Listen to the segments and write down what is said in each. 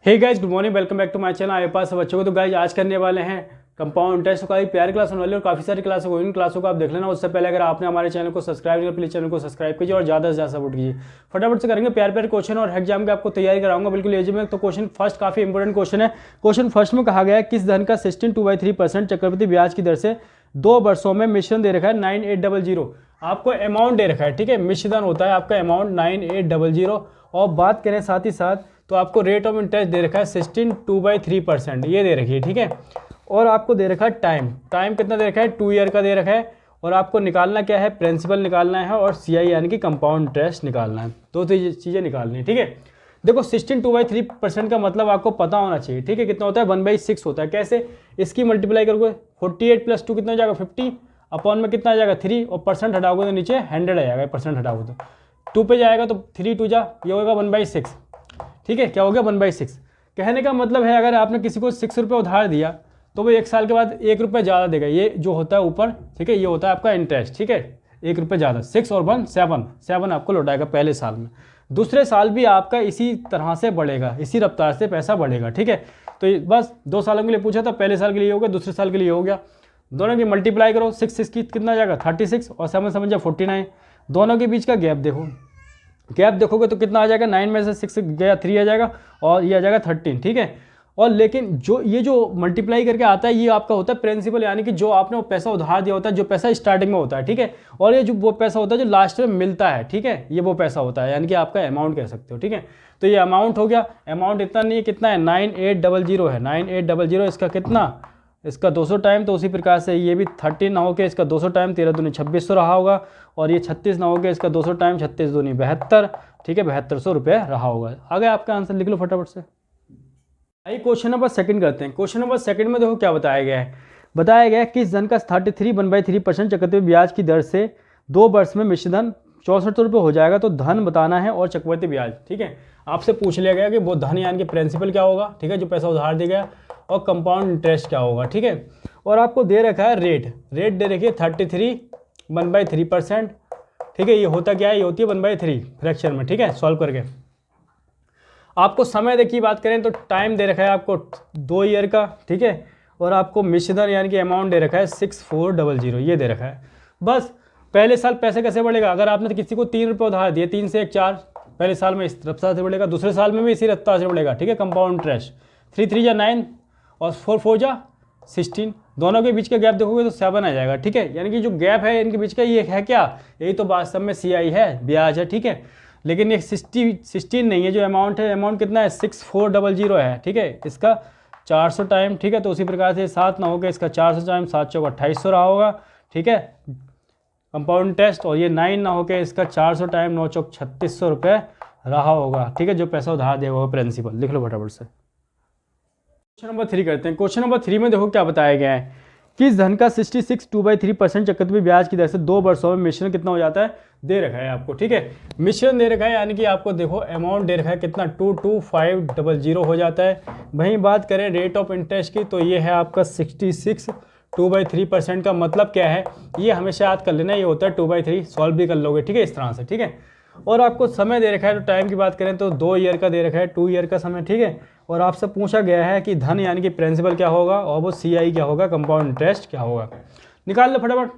Hey guys, good morning, welcome back to my channel. आपके पास बच्चों को तो गाइस आज करने वाले हैं कंपाउंड इंटरेस्ट का एक प्यारी क्लास होने वाली है और काफ़ी सारी क्लास हो। इन क्लासों को आप देख लेना। उससे पहले अगर आपने हमारे चैनल को सब्सक्राइब किया प्लीज़ चैनल को सब्सक्राइब कीजिए और ज़्यादा से ज़्यादा सपोर्ट कीजिए। फटाफट से करेंगे प्यारे प्यारे क्वेश्चन और एग्जाम की आपको तैयारी कराऊंगा बिल्कुल एजी में। तो क्वेश्चन फर्स्ट काफ़ी इंपॉर्टेंट क्वेश्चन है। क्वेश्चन फर्स्ट में कहा गया है किस धन का 16/2/3% चक्रवृद्धि ब्याज की दर से 2 वर्षों में मिश्रण दे रखा है 9800। आपको अमाउंट दे रखा है, ठीक है। मिश्रण होता है आपका अमाउंट 9800 और बात करें साथ ही साथ तो आपको रेट ऑफ इंटरेस्ट दे रखा है 16/2/3% ये दे रखी है, ठीक है। और आपको दे रखा है टाइम कितना दे रखा है 2 ईयर का दे रखा है। और आपको निकालना क्या है, प्रिंसिपल निकालना है और CI यानी कि कंपाउंड इंटरेस्ट निकालना है। दो चीज़ें निकालनी है, ठीक है। देखो 16/2/3% का मतलब आपको पता होना चाहिए, ठीक है। कितना होता है 1/6 होता है। कैसे, इसकी मल्टीप्लाई करोगे 48 + 2 कितना हो जाएगा 50 अपॉन में कितना आ जाएगा 3 और परसेंट हटाओगे तो नीचे 100 आ जाएगा। परसेंट हटाओगे तो 2 पे जाएगा तो 3 2 जा ये होगा 1/6, ठीक है। क्या हो गया 1/6। कहने का मतलब है अगर आपने किसी को 6 रुपये उधार दिया तो वो 1 साल के बाद 1 रुपये ज़्यादा देगा। ये जो होता है ऊपर, ठीक है, ये होता है आपका इंटरेस्ट, ठीक है। 1 रुपये ज़्यादा, 6 और 1 7 आपको लौटाएगा पहले साल में। दूसरे साल भी आपका इसी तरह से बढ़ेगा, इसी रफ्तार से पैसा बढ़ेगा, ठीक है। तो ये बस 2 सालों के लिए पूछा था, पहले साल के लिए हो गया, दूसरे साल के लिए हो गया। दोनों की मल्टीप्लाई करो, 6 की कितना जाएगा 36 और 7 7 49। दोनों के बीच का गैप देखो, गैप देखोगे तो कितना आ जाएगा 9 में से 6 गया 3 आ जाएगा और ये आ जाएगा 13, ठीक है। और लेकिन जो मल्टीप्लाई करके आता है ये आपका होता है प्रिंसिपल, यानी कि जो आपने वो पैसा उधार दिया होता है, जो पैसा स्टार्टिंग में होता है, ठीक है। और ये जो वो पैसा होता है जो लास्ट में मिलता है, ठीक है, ये वो पैसा होता है, यानी कि आपका अमाउंट कह सकते हो, ठीक है। तो ये अमाउंट हो गया। अमाउंट इतना नहीं है, कितना है 9800 है। 9800 इसका कितना, इसका 200 टाइम। तो उसी प्रकार से ये भी 13 ना हो के इसका 200 टाइम 13 दूनी 2600 रहा होगा। और ये 36 ना हो के इसका 200 टाइम 36 दूनी 72, ठीक है, 7200 रुपये रहा होगा। आगे आपका आंसर लिख लो फटाफट से। आइए क्वेश्चन नंबर सेकंड करते हैं। क्वेश्चन नंबर सेकंड में देखो क्या बताया गया है। बताया गया है किस धन का 33/3% चक्रवृद्धि ब्याज की दर से 2 वर्ष में मिश्रधन 6400 रुपये हो जाएगा। तो धन बताना है और चक्रवृद्धि ब्याज, ठीक है। आपसे पूछ लिया गया कि वो धन यानी कि प्रिंसिपल क्या होगा, ठीक है, जो पैसा उधार दिया गया, और कंपाउंड इंटरेस्ट क्या होगा, ठीक है। और आपको दे रखा है रेट दे रखी है 33/3%, ठीक है। ये होता क्या है, ये होती है 1/3 फ्रैक्शन में, ठीक है, सॉल्व करके। आपको समय देखिए बात करें तो टाइम दे रखा है आपको 2 ईयर का, ठीक है। और आपको मिश्रधन यानी कि अमाउंट दे रखा है 6400 ये दे रखा है। बस पहले साल पैसे कैसे बढ़ेगा, अगर आपने किसी को 3 रुपये उधार दिए, 3 से 1 4, पहले साल में इस रफ्तार से बढ़ेगा, दूसरे साल में भी इसी रफ्तार से बढ़ेगा, ठीक है। कंपाउंड इंटरेस्ट 3 3 जा 9 और 4 4 जा 16। दोनों के बीच का गैप देखोगे तो 7 आ जाएगा, ठीक है। यानी कि जो गैप है इनके बीच का ये है क्या, यही तो वास्तव में CI है, ब्याज है, ठीक है। लेकिन ये 16 नहीं है जो अमाउंट है। अमाउंट कितना है 6400 है, ठीक है। इसका 400 टाइम, ठीक है। तो उसी प्रकार से 7 ना होगा इसका 400 टाइम 7 चौक 2800 रहा होगा, ठीक है, कंपाउंड टेस्ट। और ये 9 ना होकर इसका 400 टाइम 9 चौक 3600 रुपये रहा होगा, ठीक है, जो पैसा उधार दिया होगा प्रिंसिपल। लिख लो फटाफट से। क्वेश्चन नंबर 3 करते हैं। क्वेश्चन नंबर 3 में देखो क्या बताया गया है। किस धन का 66/2/3% चक्रवृद्धि ब्याज की दर से 2 वर्षों में मिश्रण कितना हो जाता है, दे रखा है आपको, ठीक है। मिश्रण दे रखा है यानी कि आपको देखो अमाउंट दे रखा है कितना 22500 हो जाता है। वहीं बात करें रेट ऑफ इंटरेस्ट की तो ये है आपका 66/2/3% का मतलब क्या है, ये हमेशा याद कर लेना, ये होता है 2/3, सॉल्व भी कर लोगे, ठीक है, इस तरह से, ठीक है। और आपको समय दे रखा है, तो टाइम की बात करें तो 2 ईयर का दे रखा है, 2 ईयर का समय, ठीक है। और आपसे पूछा गया है कि धन यानी कि प्रिंसिपल क्या होगा और वो CI क्या होगा, कंपाउंड इंटरेस्ट क्या होगा। निकाल लो फटाफट।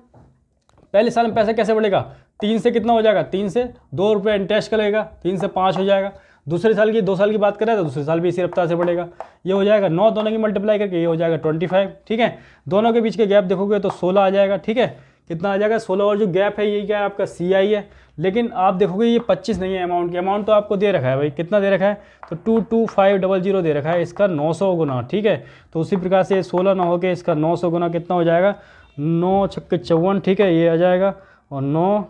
पहले साल में पैसा कैसे बढ़ेगा, 3 से कितना हो जाएगा, 3 से 2 रुपये इंटरेस्ट का लगेगा, 3 से 5 हो जाएगा। दूसरे साल की 2 साल की बात करें तो दूसरे साल भी इसी रफ्तार से बढ़ेगा, ये हो जाएगा 9, दोनों की मल्टीप्लाई करके ये हो जाएगा 25, ठीक है। दोनों के बीच के गैप देखोगे तो 16 आ जाएगा, ठीक है। कितना आ जाएगा 16 और जो गैप है ये क्या है आपका CI है। लेकिन आप देखोगे ये 25 नहीं है अमाउंट की, अमाउंट तो आपको दे रखा है भाई, कितना दे रखा है तो 22500 दे रखा है, इसका 900 गुना, ठीक है। तो उसी प्रकार से 16 ना होकर इसका 900 गुना कितना हो जाएगा 9 छक्के 54, ठीक है, ये आ जाएगा। और 9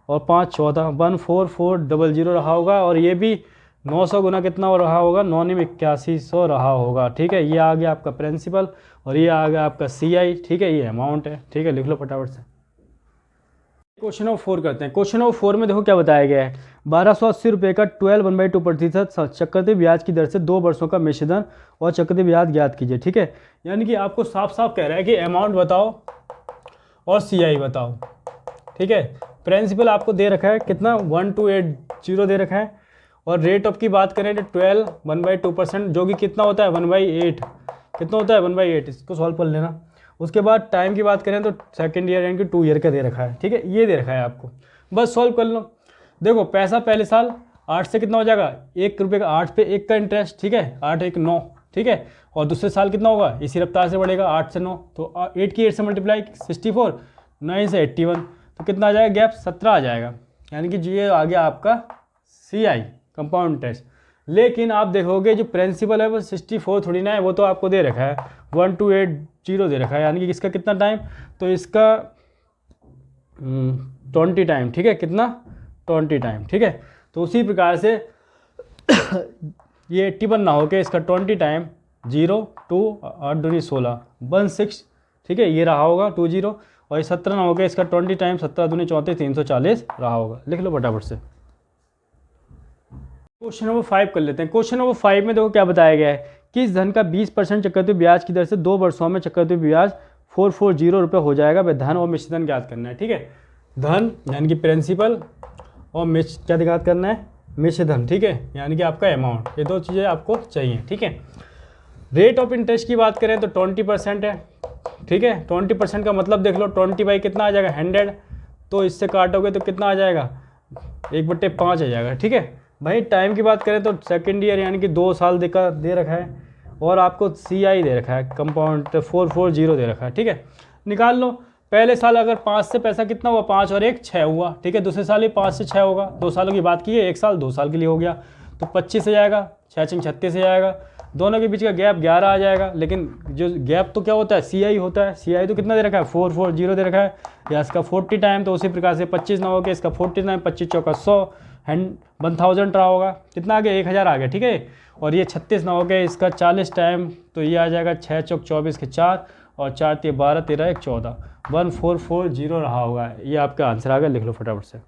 और 5 14 14400 रहा होगा। और ये भी 900 गुना कितना हो रहा होगा 9 में 8100 रहा होगा, ठीक है। ये आ गया आपका प्रिंसिपल और ये आ गया आपका CI, ठीक है, ये अमाउंट है, ठीक है, लिख लो फटाफट से। क्वेश्चन नंबर 4 करते हैं। क्वेश्चन नंबर 4 में देखो क्या बताया गया है। 1280 रुपये का 12 चक्रवृद्धि ब्याज की दर से 2 वर्षों का मिश्रधन और चक्रवृद्धि ब्याज ज्ञात कीजिए, ठीक है। यानी कि आपको साफ साफ कह रहा है कि अमाउंट बताओ और CI बताओ, ठीक है। प्रिंसिपल आपको दे रखा है कितना 1280 दे रखा है और रेट ऑफ की बात करें तो 12 1/2%, जो कि कितना होता है 1/8, कितना होता है 1/8, इसको सॉल्व कर लेना। उसके बाद टाइम की बात करें तो सेकेंड ईयर यानी कि 2 ईयर का दे रखा है, ठीक है, ये दे रखा है आपको, बस सॉल्व कर लो। देखो पैसा पहले साल 8 से कितना हो जाएगा, 1 रुपये का 8 पे 1 का इंटरेस्ट, ठीक है, 8 1 9, ठीक है, और दूसरे साल कितना होगा, इसी रफ्तार से बढ़ेगा 8 से 9, तो 8 की 8 से मल्टीप्लाई 64, 9 से 81, तो कितना आ जाएगा गैप 17 आ जाएगा, यानी कि ये आ गया आपका CI कंपाउंड इंटरेस्ट। लेकिन आप देखोगे जो प्रिंसिपल है वो 64 थोड़ी ना है, वो तो आपको दे रखा है 1280 दे रखा है, यानी कि इसका कितना टाइम, तो इसका 20 टाइम, ठीक है, कितना 20 टाइम, ठीक है। तो उसी प्रकार से ये 81 ना हो के इसका 20 टाइम 0 2 8 दूनी 16 16, ठीक है, ये रहा होगा 20, और ये 17 ना हो के इसका 20 टाइम 17 दूनी 34 340 रहा होगा। लिख लो फटाफट से। क्वेश्चन नंबर 5 कर लेते हैं। क्वेश्चन नंबर 5 में देखो क्या बताया गया है कि इस धन का 20% चक्रवृद्धि ब्याज की दर से 2 वर्षों में चक्रवृद्धि ब्याज 440 रुपये हो जाएगा। वह धन और मिश्र धन ज्ञात करना है, ठीक है, धन यानी कि प्रिंसिपल और मिश्र क्या ज्ञात करना है, मिश्र धन, ठीक है, यानी कि आपका अमाउंट, ये 2 चीज़ें आपको चाहिए, ठीक है। रेट ऑफ इंटरेस्ट की बात करें तो 20% है, ठीक है, 20% का मतलब देख लो 20 बाई कितना आ जाएगा 100, तो इससे काटोगे तो कितना आ जाएगा 1/5 आ जाएगा, ठीक है भाई। टाइम की बात करें तो सेकेंड ईयर यानी कि 2 साल दे रखा है, और आपको CI दे रखा है कंपाउंड 440 दे रखा है, ठीक है। निकाल लो, पहले साल अगर 5 से पैसा कितना हुआ, 5 और 1 6 हुआ, ठीक है, दूसरे साल ही 5 से 6 होगा, 2 सालों की बात की है, 1 साल 2 साल के लिए हो गया, तो 25 हो जाएगा, 6 36 हो जाएगा, दोनों के बीच का गैप 11 आ जाएगा। लेकिन जो गैप तो क्या होता है CI होता है, CI तो कितना दे रखा है 440 दे रखा है, या इसका 40 टाइम, तो उसी प्रकार से 25 ना हो गया इसका 40 टाइम, 25 चौका 100 1000 रहा होगा, कितना आ गया 1000 आ गया, ठीक है, और ये 36 ना हो गया इसका 40 टाइम, तो ये आ जाएगा 6 चौक 24 के 4, और 4 3 12 13 1 14 1440 रहा होगा। ये आपका आंसर आ गया, लिख लो फटाफट से।